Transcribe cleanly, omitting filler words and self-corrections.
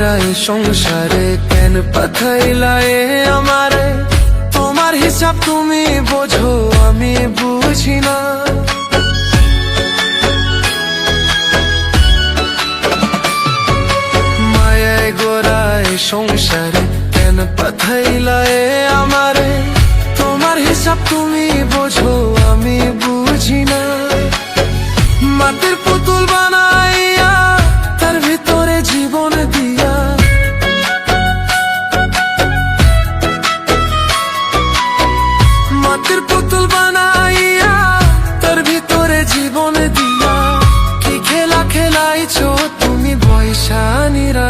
গোড়ায় সংসারে কেন পাঠাইলা আমারে? তোমার হিসাব তুমি বোঝো, আমি বুঝি না। মায়ায় গোড়ায় সংসারে কেন পাঠাইলা আমারে? তোমার হিসাব তুমি বোঝো, আমি বুঝি না। মাটির পুতুল বানাইয়া তার ভিতরে জীবন দিয়া, মাটির পুতুল বানাইয়া তার ভিতরে জীবন দিয়া, কি খেলা খেলাইছো তুমি বৈশা নিরা।